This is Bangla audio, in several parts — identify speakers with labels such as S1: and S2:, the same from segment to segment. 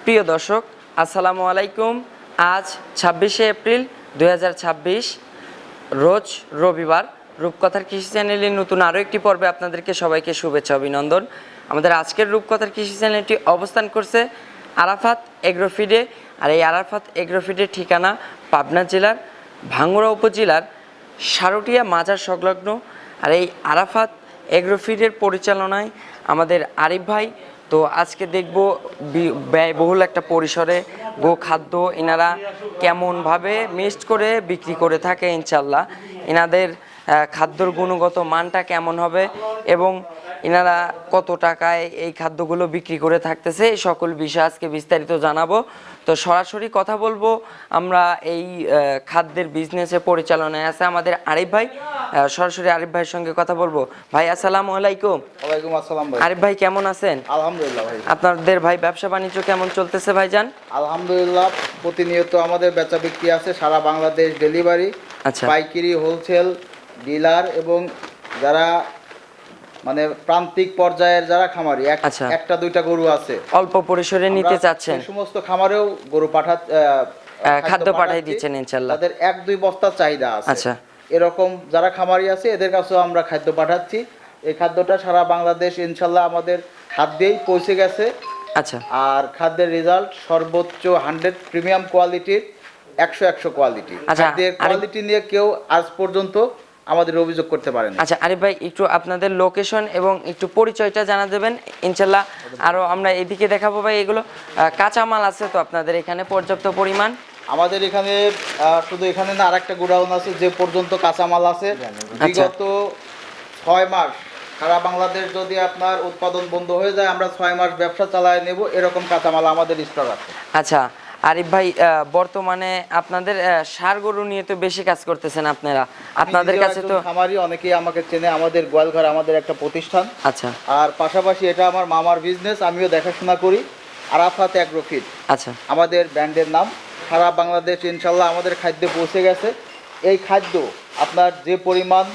S1: প্রিয় দর্শক, আসসালামু আলাইকুম। আজ 26শে এপ্রিল 2026, রোজ রবিবার। রূপকথার কৃষি চ্যানেলের নতুন আরও একটি পর্বে আপনাদেরকে সবাইকে শুভেচ্ছা অভিনন্দন। আমাদের আজকের রূপকথার কৃষি চ্যানেলটি অবস্থান করছে আরাফাত এগ্রোফিডে। আর এই আরাফাত এগ্রোফিডের ঠিকানা পাবনা জেলার ভাঙ্গুড়া উপজেলার সারটিয়া মাজার সংলগ্ন। আর এই আরাফাত এগ্রোফিডের পরিচালনায় আমাদের আরিফ ভাই। তো আজকে দেখব ব্যয়বহুল একটা পরিসরে গো খাদ্য এনারা কেমনভাবে মিক্সড করে বিক্রি করে থাকে। ইনশাল্লাহ এনাদের খাদ্যর গুণগত মানটা কেমন হবে এবং এনারা কত টাকায় এই খাদ্যগুলো বিক্রি করে থাকতেছে, এই সকল বিষয় আজকে বিস্তারিত জানাবো। তো সরাসরি কথা বলবো আমরা এই খাদ্যের বিজনেসের পরিচালনায় আছে আমাদের আরিফ ভাই। সরাসরি আরিফ ভাইয়ের সঙ্গে কথা বলবো। ভাই আসসালামু আলাইকুম।
S2: ওয়ালাইকুম আসসালাম ভাই।
S1: আরিফ ভাই কেমন আছেন?
S2: আলহামদুলিল্লাহ ভাই।
S1: আপনাদের ভাই ব্যবসা বাণিজ্য কেমন চলতেছে ভাইজান?
S2: আলহামদুলিল্লাহ, প্রতিনিয়ত আমাদের বেচা বিক্রি আছে সারা বাংলাদেশ ডেলিভারি।
S1: আচ্ছা,
S2: পাইকারি, হোলসেল, ডিলার এবং যারা মানে প্রান্তিক পর্যায়ের যারা খামারি
S1: আচ্ছা।
S2: একটা দুইটা গরু আছে
S1: অল্প পরিসরে নিতে চাচ্ছেন,
S2: সেই সমস্ত খামারেও গরু
S1: খাদ্য পাঠাই দিচ্ছেন ইনশাল্লাহ।
S2: তাদের 1-2 বস্তার চাহিদা আছে।
S1: আচ্ছা,
S2: এরকম যারা খামারি আছে এদের কাছেও আমরা খাদ্য পাঠাচ্ছি। এই খাদ্যটা সারা বাংলাদেশ ইনশাল্লাহ আমাদের হাত দিয়েই পৌঁছে গেছে।
S1: আচ্ছা।
S2: আর খাদ্যের রেজাল্ট সর্বোচ্চ 100 প্রিমিয়াম কোয়ালিটির, 100 কোয়ালিটি।
S1: আচ্ছা,
S2: খাদ্যের কোয়ালিটি নিয়ে কেউ আজ পর্যন্ত আমাদের অভিযোগ করতে পারেন।
S1: আচ্ছা আরিফ ভাই, একটু আপনাদের লোকেশন এবং একটু পরিচয়টা জানা দেবেন ইনশাল্লাহ। আরও আমরা এদিকে দেখাবো ভাই। এগুলো কাঁচামাল আছে তো আপনাদের এখানে পর্যাপ্ত পরিমাণ?
S2: আমাদের এখানে শুধু এখানে না, আরেকটা গোডাউন আছে যে পর্যন্ত কাঁচামাল আছে। বিগত 6 মাস সারা বাংলাদেশ যদি আপনার উৎপাদন বন্ধ হয়ে যায়, আমরা 6 মাস ব্যবসা চালায় নেব, এরকম কাঁচামাল আমাদের স্টক আছে।
S1: আচ্ছা আরিফ ভাই, বর্তমানে আপনাদের ষাঁড় গরু নিয়ে তো বেশি কাজ করতেছেন আপনারা। আপনাদের কাছে তো
S2: খামারি অনেকেই আমাকে চেনে, আমাদের গোয়ালঘর আমাদের একটা প্রতিষ্ঠান।
S1: আচ্ছা।
S2: আর পাশাপাশি এটা আমার মামার বিজনেস, আমিও দেখাশোনা করি। আরাফাত এগ্রোফিড
S1: আচ্ছা
S2: আমাদের ব্র্যান্ডের নাম। সারা বাংলাদেশ ইনশাল্লাহ আমাদের খাদ্য পৌঁছে গেছে। এই খাদ্য আপনার যে পরিমাণ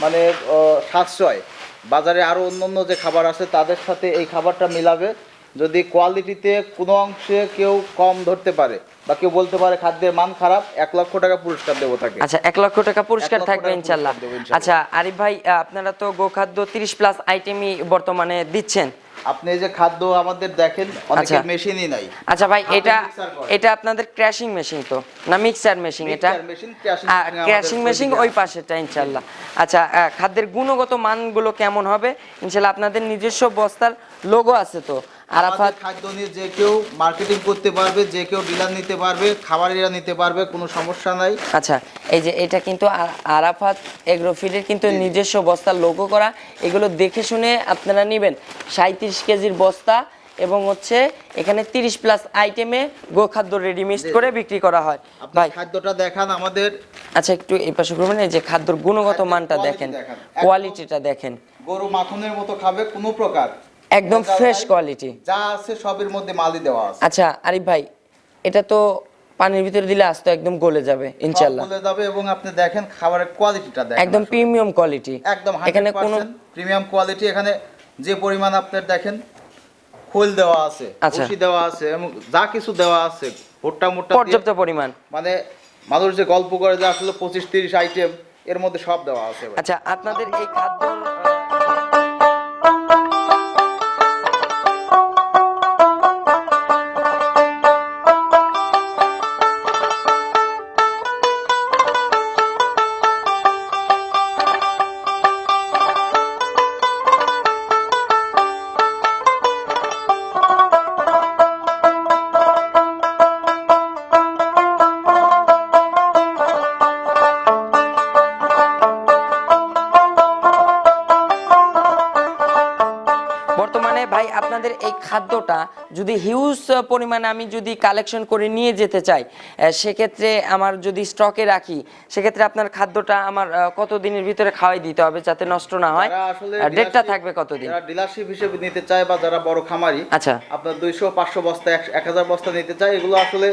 S2: মানে সাশ্রয়, বাজারে আরও অন্য যে খাবার আছে তাদের সাথে এই খাবারটা মিলাবে। যদি কোয়ালিটিতে কোনো অংশে কেউ কম ধরতে পারে বা কেউ বলতে পারে খাদ্যের মান খারাপ, 1 লক্ষ টাকা পুরস্কার দেবো তাকে।
S1: আচ্ছা, 1 লক্ষ টাকা পুরস্কার থাকবে ইনশাল্লাহ। আচ্ছা আরিফ ভাই, আপনারা তো গোখাদ্য 30+ আইটেমই বর্তমানে দিচ্ছেন।
S2: আপনি যে খাদ্য আমাদের দেখেন অনেকের মেশিনই নাই।
S1: আচ্ছা ভাই, এটা আপনাদের ক্র্যাশিং মেশিন তো না মিক্সার মেশিন? এটা ক্র্যাশিং মেশিন ওই পাশেটা ইনশাল্লাহ। আচ্ছা, খাদ্যের গুণগত মানগুলো কেমন হবে ইনশাল্লাহ? আপনাদের নিজস্ব বস্তার লোগো আছে তো আরাফাত?
S2: খাদ্য নিয়ে যে কেউ মার্কেটিং করতে পারবে, যে কেউ ডিলার নিতে পারবে, খাবারিরা নিতে পারবে, কোনো সমস্যা নাই।
S1: আচ্ছা, এই যে এটা কিন্তু আরাফাত এগ্রোফিডের কিন্তু নিজস্ব বস্তার লোগো করা। এগুলো দেখে শুনে আপনারা নেবেন। 37 কেজির বস্তা এবং হচ্ছে এখানে 30+ আইটেমে গোখাদ্য রেডি মিক্সড করে বিক্রি করা হয়।
S2: ভাই খাদ্যটা দেখান আমাদের।
S1: আচ্ছা, একটু এই পাশে করবেন। এই যে খাদ্যর গুণগত মানটা দেখেন, কোয়ালিটিটা দেখেন।
S2: গরু মাখনের মতো খাবে, কোনো প্রকার
S1: একদম ফ্রেশ কোয়ালিটি
S2: যা আছে সবের মধ্যে মালই দেওয়া আছে।
S1: আচ্ছা আরিফ ভাই, এটা তো পানির ভিতরে দিলে আস্ত একদম গলে যাবে ইনশাআল্লাহ।
S2: গলে যাবে এবং আপনি দেখেন খাবারের কোয়ালিটিটা দেখেন,
S1: একদম প্রিমিয়াম কোয়ালিটি।
S2: একদম
S1: এখানে কোনো
S2: প্রিমিয়াম কোয়ালিটি। এখানে যে পরিমাণ আপনার দেখেন খোল দেওয়া আছে, ভুসি দেওয়া আছে এবং যা কিছু দেওয়া আছে ভুট্টা মুট্টা
S1: পর্যাপ্ত পরিমাণ।
S2: মানে মানুষ যে গল্প করে যে আসলে 25-30 আইটেম এর মধ্যে সব দেওয়া আছে।
S1: আচ্ছা, আপনাদের এই খাদ্য ভাই, আপনাদের এই খাদ্যটা যদি হিউজ পরিমাণে আমি যদি কালেকশন করে নিয়ে যেতে চাই, সেক্ষেত্রে আমার যদি স্টকে রাখি, সেক্ষেত্রে আপনার খাদ্যটা আমার কত দিনের ভিতরে খাওয়াই দিতে হবে যাতে নষ্ট না হয়? ডেটটা থাকবে কতদিন?
S2: যারা ডিলারশিপ হিসেবে নিতে চায় বা যারা বড় খামারি,
S1: আচ্ছা,
S2: আপনার 200-500 বস্তা 1000 বস্তা নিতে চায়, এগুলো আসলে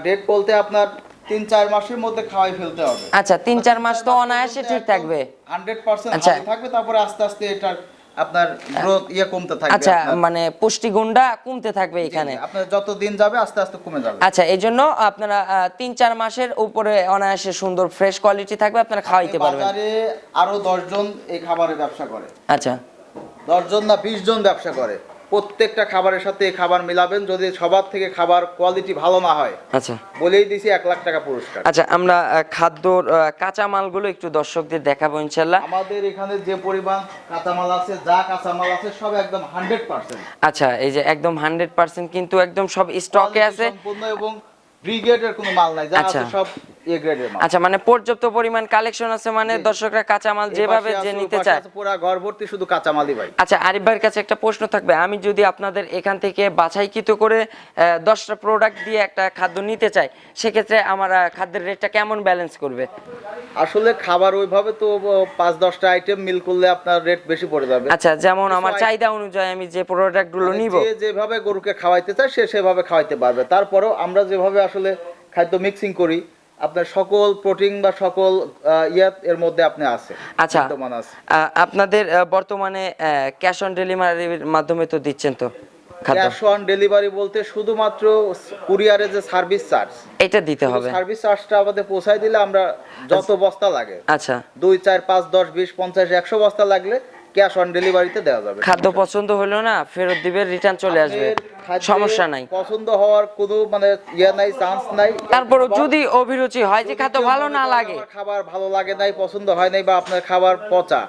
S2: ডেট বলতে আপনার 3-4 মাসের মধ্যে খাওয়াই ফেলতে হবে।
S1: আচ্ছা, 3-4 মাস তো অনায়াসে ঠিক থাকবে,
S2: 100% ভালো থাকবে। তারপরে আস্তে আস্তে এটার আপনার গ্রোথ কমতে থাকবে।
S1: আচ্ছা,
S2: আপনার।
S1: মানে পুষ্টিগুণটা কমতে থাকবে এখানে।
S2: আপনার যত দিন যাবে আস্তে আস্তে কমে যাবে।
S1: আচ্ছা, এই জন্য আপনারা 3-4 মাসের উপরে অনায়াসে সুন্দর ফ্রেশ কোয়ালিটি থাকবে, আপনারা খাওয়াইতে পারবেন।
S2: বাজারে আরো 10 জন এই খাবারের ব্যবসা করে।
S1: আচ্ছা,
S2: 10 জন না 20 জন ব্যবসা করে। প্রত্যেকটা খাবারের সাথে এই খাবার মিলাবেন, যদি সবার থেকে খাবার কোয়ালিটি ভালো না হয়,
S1: আচ্ছা,
S2: বলেই দিছি 1 লাখ টাকা পুরস্কার।
S1: আচ্ছা, আমরা খাদ্যর কাঁচামালগুলো একটু দর্শকদের দেখাবো ইনশাল্লাহ।
S2: আমাদের এখানে যে পরিমাণ কাঁচামাল আছে, যা কাঁচামাল আছে সব একদম 100%।
S1: আচ্ছা, এই যে একদম 100% কিন্তু একদম সব স্টকে আছে
S2: সম্পূর্ণ, এবং ব্রিগেডের কোনো মাল নাই, যা
S1: আচ্ছা।
S2: আছে সব এ গ্রেডের মাল।
S1: আচ্ছা, মানে পর্যাপ্ত পরিমাণ কালেকশন আছে, মানে দর্শকরা কাঁচামাল যেভাবে যে নিতে চায়।
S2: পুরো ঘর ভর্তি শুধু কাঁচামালই ভাই।
S1: আচ্ছা, আরিফ ভাইয়ের কাছে একটা প্রশ্ন থাকবে, আমি যদি আপনাদের এখান থেকে বাছাইকৃত করে 10টা প্রোডাক্ট দিয়ে একটা খাদ্য নিতে চাই, সেক্ষেত্রে আমার খাদ্যের রেটটা কেমন ব্যালেন্স করবে?
S2: আসলে খাবার ওইভাবে তো 5-10টা আইটেম মিল করলে আপনার রেট বেশি পড়ে যাবে।
S1: আচ্ছা, যেমন আমার চাহিদা অনুযায়ী আমি যে প্রোডাক্টগুলো নিব,
S2: যে যেভাবে গরুকে খাওয়াইতে চায় সে সেভাবে খাওয়াইতে পারবে। তারপরেও আমরা যেভাবে আসলে খাদ্য মিক্সিং করি, আপনার সকল প্রোটিন বা সকল এর মধ্যে আপনি আছে।
S1: আচ্ছা,
S2: বিদ্যমান আছে।
S1: আপনাদের বর্তমানে ক্যাশ অন ডেলিভারির মাধ্যমে তো দিচ্ছেন তো খাদ্য?
S2: ক্যাশ অন ডেলিভারি বলতে শুধুমাত্র কুরিয়ারে যে সার্ভিস চার্জ,
S1: এটা দিতে হবে।
S2: সার্ভিস চার্জটা আমাদের পৌঁছায় দিলে আমরা যত বস্তা লাগে,
S1: আচ্ছা,
S2: 2, 4, 5, 10, 20, 50, 100 বস্তা লাগলে ক্যাশ অন ডেলিভারিতে দেওয়া যাবে।
S1: খাদ্য পছন্দ হলো না, ফেরত দিবে, রিটার্ন চলে আসবে, সমস্যা নাই।
S2: পছন্দ হওয়ার কোনো মানে নাই, চান্স নাই।
S1: তারপরও যদি অভিরুচি হয় যে খাদ্য ভালো না লাগে,
S2: খাবার ভালো লাগে নাই, পছন্দ হয় নাই, বা আপনার খাবার পচা,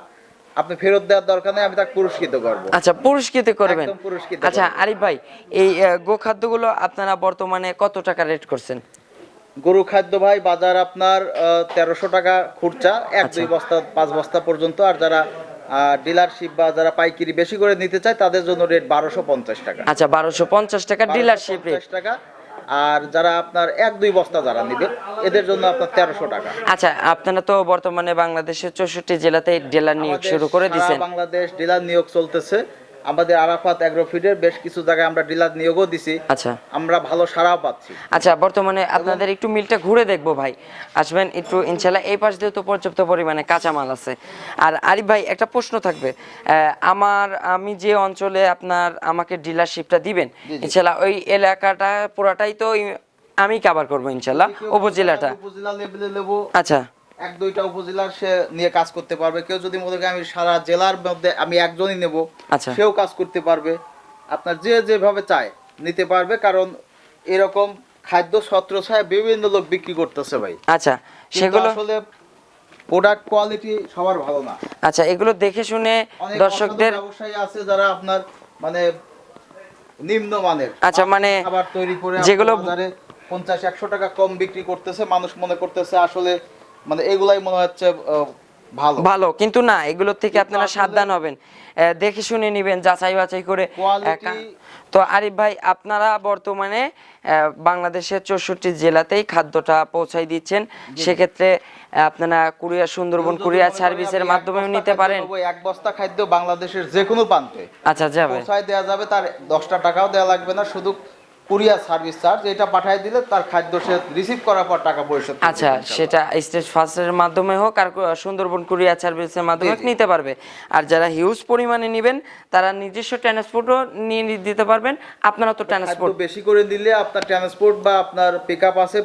S2: আপনি ফেরত দেওয়ার দরকার নেই, আমি তাকে পুরস্কৃত করব।
S1: আচ্ছা, পুরস্কৃত করবেন।
S2: একদম পুরস্কৃত
S1: আচ্ছা
S2: করব।
S1: আরিফ ভাই, এই গোখাদ্যগুলো আপনারা বর্তমানে কত টাকা রেট করছেন?
S2: গরু খাদ্য ভাই বাজার আপনার 1300 টাকা খুচরা, 1-2 বস্তা 5 বস্তা পর্যন্ত। আর যারা ডিলারশিপ বা যারা পাইকারি বেশি করে নিতে চায় তাদের জন্য রেট 1250 টাকা।
S1: আচ্ছা, 1250 টাকা ডিলারশিপ রেট।
S2: 1250 টাকা। আর যারা আপনার 1-2 বস্তা যারা নেবে এদের জন্য আপনার 1300 টাকা।
S1: আচ্ছা, আপনারা তো বর্তমানে বাংলাদেশের 64 জেলাতে ডিলার নিয়োগ শুরু করে দিয়েছেন।
S2: বাংলাদেশ ডিলার নিয়োগ চলতেছে। আমাদের আরাফাত অ্যাগ্রোফিডের বেশ কিছু জায়গায় আমরা ডিলার নিয়োগও দিছি।
S1: আচ্ছা,
S2: আমরা ভালো সাড়াও পাচ্ছি।
S1: আচ্ছা, বর্তমানে আপনাদের একটু মিলটা ঘুরে দেখবো ভাই, আসবেন একটু ইনশাল্লাহ। এই পাশ দিয়ে তো পর্যাপ্ত পরিমাণে কাঁচামাল আছে। আর আরিফ ভাই, একটা প্রশ্ন থাকবে, আমি যে অঞ্চলে আমাকে ডিলারশিপটা দিবেন ইনশাল্লাহ, ওই এলাকাটা পুরাটাই তো আমি কভার করবো ইনশাল্লাহ, উপজেলাটা।
S2: উপজেলা লেভেলে নেবো।
S1: আচ্ছা,
S2: 1-2টা উপজেলার সে নিয়ে কাজ করতে পারবে। কেউ যদি মনে করে আমি সারা জেলার মধ্যে আমি একজনই নেব,
S1: আচ্ছা,
S2: সেও কাজ করতে পারবে। আপনার যে যেভাবে চায় নিতে পারবে, কারণ এরকম খাদ্য ছত্রছায়া বিভিন্ন লোক বিক্রি করতেছে ভাই।
S1: আচ্ছা,
S2: কিন্তু
S1: সেগুলো
S2: আসলে প্রোডাক্ট কোয়ালিটি সবার ভালো না।
S1: আচ্ছা, এগুলো দেখে শুনে
S2: অনেক
S1: দর্শকদের,
S2: ব্যবসায়ী আছে যারা আপনার মানে নিম্নমানের
S1: আচ্ছা, মানে
S2: খাবার তৈরি করে
S1: যেগুলো
S2: বাজারে 50-100 টাকা কম বিক্রি করতেছে। মানুষ মনে করতেছে আসলে মানে এগুলাই মনে হচ্ছে ভালো
S1: ভালো, কিন্তু না, এগুলোর থেকে আপনারা সাবধান হবেন, দেখে শুনে নেবেন, যাচাই বাছাই করে। তো আরিফ ভাই, আপনারা বর্তমানে বাংলাদেশের 64 জেলাতেই খাদ্যটা পৌঁছাই দিচ্ছেন, সেক্ষেত্রে আপনারা কুরিয়ার, সুন্দরবন কুরিয়ার সার্ভিসের মাধ্যমেও নিতে পারেন।
S2: 1 বস্তা খাদ্য বাংলাদেশের যে কোনো প্রান্তে
S1: আচ্ছা, যাবে,
S2: পৌঁছায় দেওয়া যাবে। তার 10টা টাকাও দেওয়া লাগবে না, শুধু কুরিয়ার সার্ভিস চার্জ এটা পাঠিয়ে দিলে তার খাদ্য সে রিসিভ করার পর টাকা পরিশোধ করবে।
S1: আচ্ছা, সেটা স্টেজ ফার্স্টের মাধ্যমে হোক আর সুন্দরবন কুরিয়ার সার্ভিসের মাধ্যমে নিতে পারবে। আর যারা হিউজ পরিমাণে নেবেন তারা নিজস্ব ট্রান্সপোর্টও নিয়ে দিতে পারবেন। আপনারা তো ট্রান্সপোর্ট
S2: বেশি করে দিলে আপনার ট্রান্সপোর্ট বা আপনার পিকআপ আছে,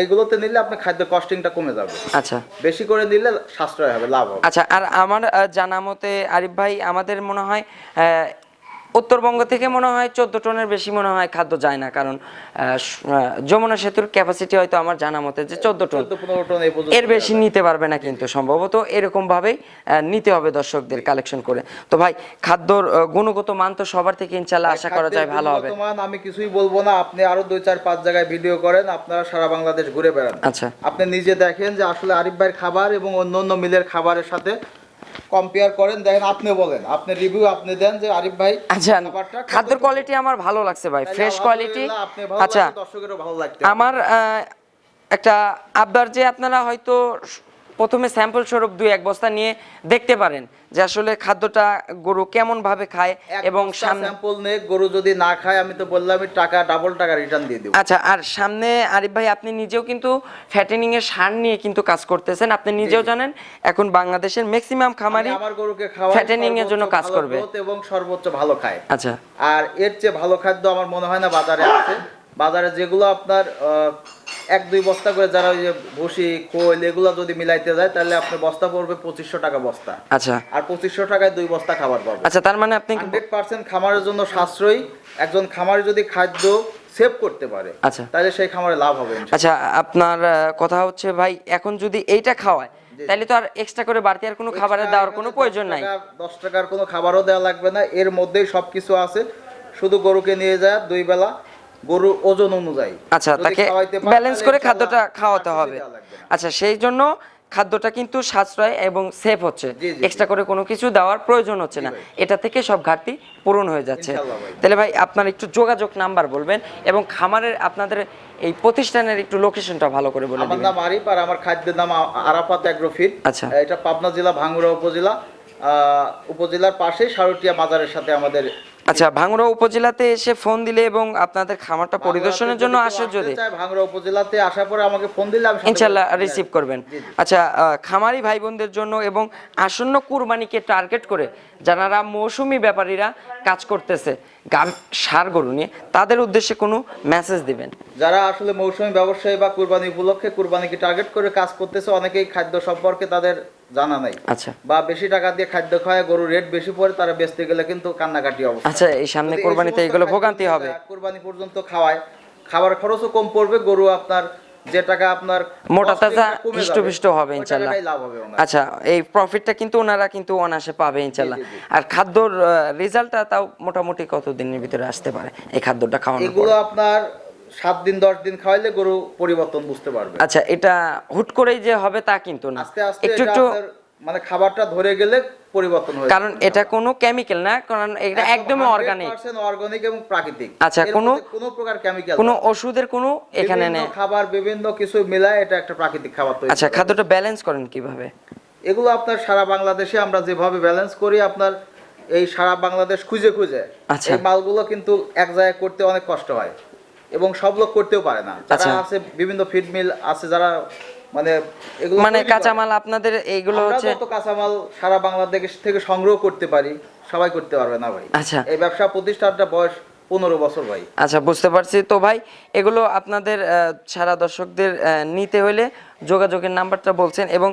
S2: এগুলোতে নিলে আপনার খাদ্য কস্টিংটা কমে যাবে।
S1: আচ্ছা,
S2: বেশি করে দিলে সাশ্রয় হবে, লাভ হবে।
S1: আচ্ছা, আর আমার জানা মতে আরিফ ভাই, আমাদের মনে হয় উত্তরবঙ্গ থেকে মনে হয় 14 টনের বেশি মনে হয় খাদ্য যায় না, কারণ যমুনা সেতুর ক্যাপাসিটি হয়তো আমার জানা মতে যে 14 টন,
S2: 14-15 টন
S1: এর বেশি নিতে পারবে না, কিন্তু সম্ভবত এরকম ভাবেই নিতে হবে দর্শকদের কালেকশন করে। তো ভাই, খাদ্যর গুণগত মান তো সবার থেকে ইনশাআল্লাহ আশা করা যায় ভালো হবে।
S2: আমি কিছুই বলবো না, আপনি আরো 2-4-5 জায়গায় ভিডিও করেন, আপনারা সারা বাংলাদেশ ঘুরে বেড়ান।
S1: আচ্ছা,
S2: আপনি নিজে দেখেন যে আসলে আরিফ ভাইয়ের খাবার এবং অন্য মিলের খাবারের সাথে কম্পেয়ার করেন, দেখেন, আপনি বলেন, আপনি রিভিউ আপনি দেন যে আরিফ ভাই
S1: আচ্ছা, খাদ্যের কোয়ালিটি আমার ভালো লাগছে ভাই, ফ্রেশ কোয়ালিটি। আচ্ছা,
S2: দর্শকেরও ভালো লাগবে।
S1: আমার একটা আবদার যে আপনারা হয়তো প্রথমে স্যাম্পল স্বরূপ 2-1 বস্তা নিয়ে দেখতে পারেন যে আসলে খাদ্যটা গরু কেমন ভাবে খায় এবং সামনে
S2: স্যাম্পল নে গরু যদি না খায় আমি তো বললামই টাকা ডাবল টাকা রিটার্ন দিয়ে দেব।
S1: আচ্ছা, আর সামনে আরিফ ভাই আপনি নিজেও কিন্তু ফ্যাটেনিং এর সার নিয়ে কিন্তু কাজ করতেছেন, আপনি নিজেও জানেন এখন বাংলাদেশের ম্যাক্সিমাম খামারি
S2: আমার গরুকে খাওয়াই
S1: ফ্যাটেনিং এর জন্য কাজ করবে
S2: এবং সর্বোচ্চ ভালো খায়।
S1: আচ্ছা,
S2: আর এর চেয়ে ভালো খাদ্য আমার মনে হয় না বাজারে আছে। বাজারে যেগুলো আপনার 1-2 বস্তা করে যারা ওই যে ভুসি কোল এগুলো যদি মিলাইতে যায় তাহলে আপনার বস্তা পড়বে 2500 টাকা বস্তা।
S1: আচ্ছা,
S2: আর 2500 টাকায় 2 বস্তা খাবার পাবে।
S1: আচ্ছা, তার মানে আপনি
S2: 100% খামারের জন্য সাশ্রয়ী। একজন খামারি যদি খাদ্য সেভ করতে পারে
S1: আচ্ছা
S2: তাহলে সেই খামারে লাভ হবে ইনশাআল্লাহ।
S1: আচ্ছা, আপনার কথা হচ্ছে ভাই এখন যদি এইটা খাওয়ায় তাহলে তো আর এক্সট্রা করে বাড়তি আর কোনো খাবারের দেওয়ার কোনো প্রয়োজন নাই।
S2: 10 টাকার কোনো খাবারও দেওয়া লাগবে না, এর মধ্যেই সবকিছু আছে। শুধু গরুকে নিয়ে যায় 2 বেলা গরুর ওজন অনুযায়ী
S1: আচ্ছা তাকে ব্যালেন্স করে খাদ্যটা খাওয়াতে হবে। আচ্ছা, সেই জন্য খাদ্যটা কিন্তু সাশ্রয় এবং সেফ হচ্ছে, এক্সট্রা করে কোনো কিছু দেওয়ার প্রয়োজন হচ্ছে না, এটা থেকে সব ঘাটতি পূরণ হয়ে যাচ্ছে। তাহলে ভাই আপনার একটু যোগাযোগ নাম্বার বলবেন এবং খামারের আপনাদের এই প্রতিষ্ঠানের একটু লোকেশনটা ভালো করে বলে দিবেন।
S2: আমার নাম আরিফ আর আমার খাদ্যের নাম আরাফাত অ্যাগ্রোফিড।
S1: আচ্ছা,
S2: এটা পাবনা জেলা ভাঙ্গুড়া উপজেলার পাশেই সারুটিয়া বাজারের সাথে আমাদের।
S1: আচ্ছা, ভাঙ্গুড়া উপজেলাতে এসে ফোন দিলে এবং আপনাদের খামারটা পরিদর্শনের জন্য আসে যদি
S2: ভাঙ্গুড়া উপজেলাতে আসার পরে আমাকে ফোন দিলে আমি
S1: ইনশাআল্লাহ রিসিভ করবেন। আচ্ছা, খামারি ভাই বোনদের জন্য এবং আসন্ন কুরবানিকে টার্গেট করে যারা মৌসুমী ব্যাপারীরা কাজ করতেছে ষাঁড় গরু নিয়ে, তাদের উদ্দেশ্যে কোনো মেসেজ দিবেন?
S2: যারা আসলে মৌসুমী ব্যবসায়ী বা কুরবানি উপলক্ষে কুরবানিকে টার্গেট করে কাজ করতেছে, অনেকেই খাদ্য সম্পর্কে তাদের জানা নাই।
S1: আচ্ছা,
S2: বা বেশি টাকা দিয়ে খাদ্য খায়, গরুর রেট বেশি পড়ে, তারা বেচতে গেলে কিন্তু কান্নাকাটি অবস্থা।
S1: আচ্ছা, এই সামনে কুরবানিতে এগুলো ভোগান্তি হবে।
S2: কুরবানি পর্যন্ত খাওয়ায়, খাবার খরচও কম পড়বে, গরু আপনার যে টাকা আপনার
S1: মোটা তাজা হৃষ্টপুষ্ট হবে ইনশাআল্লাহ।
S2: লাভ হবে ওনার।
S1: আচ্ছা, এই প্রফিটটা কিন্তু ওনারা কিন্তু অনায়াসে পাবে ইনশাআল্লাহ। আর খাদ্যর রেজাল্টটা তাও মোটামুটি কতদিনের ভিতরে আসতে পারে এই খাদ্যটা খাওয়ানোর পর?
S2: এগুলো আপনার 7 দিন 10 দিন খাওয়াইলে গরু পরিবর্তন বুঝতে পারবে।
S1: আচ্ছা, এটা হুট করেই যে হবে তা কিন্তু না,
S2: আস্তে আস্তে
S1: একটু একটু
S2: মানে খাবারটা ধরে গেলে পরিবর্তন হয়,
S1: কারণ এটা কোনো কেমিক্যাল না, কারণ এটা একদমই অর্গানিক।
S2: 100% অর্গানিক এবং প্রাকৃতিক।
S1: আচ্ছা, কোনো
S2: প্রকার কেমিক্যাল,
S1: কোনো ওষুধের কোনো এখানে নেই,
S2: খাবার বিভিন্ন কিছু মিলায় এটা একটা প্রাকৃতিক খাবার তৈরি।
S1: আচ্ছা, খাদ্যটা ব্যালেন্স করেন কিভাবে?
S2: এগুলো আপনার সারা বাংলাদেশে আমরা যেভাবে ব্যালেন্স করি, আপনার এই সারা বাংলাদেশ খুঁজে খুঁজে এই মালগুলো কিন্তু এক জায়গায় করতে অনেক কষ্ট হয় এবং সব লোক করতেও পারে না। যারা আছে বিভিন্ন ফিড মিল আছে যারা মানে এগুলো
S1: মানে কাঁচামাল আপনাদের এইগুলো হচ্ছে
S2: যত কাঁচামাল সারা বাংলাদেশ থেকে সংগ্রহ করতে পারি সবাই করতে পারবে না ভাই।
S1: আচ্ছা,
S2: এই ব্যবসা প্রতিষ্ঠানটা বয়স 15 বছর ভাই।
S1: আচ্ছা, বুঝতে পারছি। তো ভাই এগুলো আপনাদের সারা দর্শকদের নিতে হলে যোগাযোগের নাম্বারটা বলছেন, এবং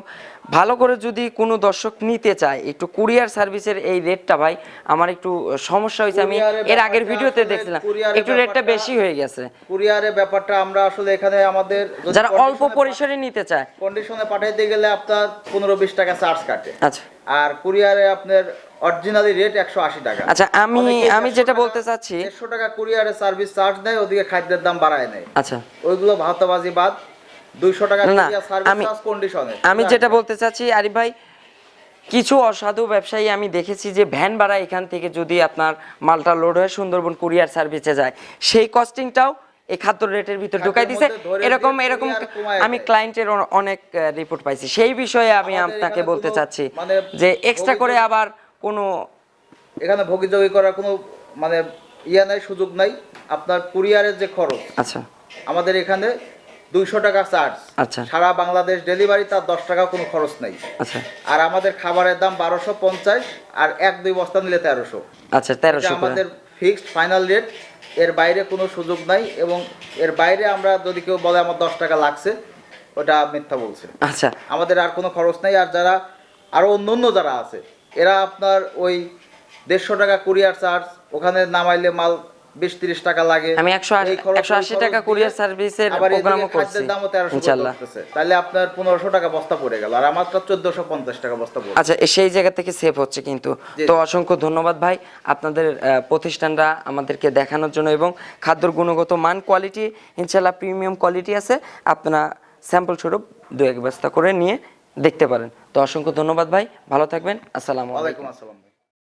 S1: ভালো করে যদি কোনো দর্শক নিতে চায় একটু কুরিয়ার সার্ভিসের এই রেটটা ভাই আমার একটু সমস্যা হয়েছে, আমি এর আগের ভিডিওতে দেখছিলাম একটু রেটটা বেশি হয়ে গেছে।
S2: কুরিয়ারের ব্যাপারটা আমরা আসলে এখানে আমাদের
S1: যারা অল্প পরিসরে নিতে চায়
S2: কন্ডিশনে পাঠাইতে গেলে আপনার 15-20 টাকা চার্জ কাটে।
S1: আচ্ছা,
S2: আর কুরিয়ারে আপনার অরিজিনালি রেট 180 টাকা।
S1: আচ্ছা, আমি যেটা বলতে চাচ্ছি
S2: 100 টাকা কুরিয়ারে সার্ভিস চার্জ দেয়, ওদিকে খাদ্যের দাম বাড়ায় নেয়।
S1: আচ্ছা,
S2: ওইগুলো ভাতাবাজি বাদ 200 টাকা
S1: না,
S2: কুরিয়ার সার্ভিস চার্জ কন্ডিশনে।
S1: আমি যেটা বলতে চাচ্ছি আরিফ ভাই, কিছু অসাধু ব্যবসায়ী আমি দেখেছি যে ভ্যান ভাড়া এখান থেকে যদি আপনার মালটা লোড হয়ে সুন্দরবন কুরিয়ার সার্ভিসে যায়, সেই কস্টিংটাও এই খাদ্য রেটের ভিতরে ঢুকাই দিছে। এরকম আমি ক্লায়েন্টের অনেক রিপোর্ট পাইছি। সেই বিষয়ে আমি আপনাকে বলতে চাচ্ছি যে এক্সট্রা করে আবার কোনো
S2: এখানে ভোগীযোগী করার কোনো মানে নাই, সুযোগ নাই। আপনার কুরিয়ারের যে খরচ,
S1: আচ্ছা,
S2: আমাদের এখানে 200 টাকা চার্জ।
S1: আচ্ছা,
S2: সারা বাংলাদেশ ডেলিভারি, তার 10 টাকা কোনো খরচ নাই।
S1: আচ্ছা,
S2: আর আমাদের খাবারের দাম 1250, আর 1-2 বস্তা নিলে 1300।
S1: আচ্ছা, 1300
S2: আমাদের ফিক্সড ফাইনাল রেট, এর বাইরে কোনো সুযোগ নাই। এবং এর বাইরে আমরা যদি কেউ বলে আমার 10 টাকা লাগছে, ওটা মিথ্যা বলছে।
S1: আচ্ছা,
S2: আমাদের আর কোনো খরচ নাই। আর যারা আরো অন্য যারা আছে এরা আপনার ওই 150 টাকা কুরিয়ার চার্জ, ওখানে নামাইলে মাল 20-30 টাকা লাগে।
S1: আমি 180 টাকা কুরিয়ার সার্ভিসের প্রোগ্রামও করছি
S2: ইনশাআল্লাহ। তাহলে আপনার 1500 টাকা বস্তা পড়ে গেল, আর আমার তো 1450 টাকা বস্তা পড়ে।
S1: আচ্ছা, সেই জায়গা থেকে সেভ হচ্ছে কিন্তু। তো অসংখ্য ধন্যবাদ ভাই আপনাদের প্রতিষ্ঠানটা আমাদেরকে দেখানোর জন্য, এবং খাদ্যর গুণগত মান কোয়ালিটি ইনশাআল্লাহ প্রিমিয়াম কোয়ালিটি আছে, আপনারা স্যাম্পল স্বরূপ 2-1 বস্তা করে নিয়ে দেখতে পারেন। তো অসংখ্য ধন্যবাদ ভাই, ভালো থাকবেন। আসসালামু আলাইকুম।
S2: আসসালাম।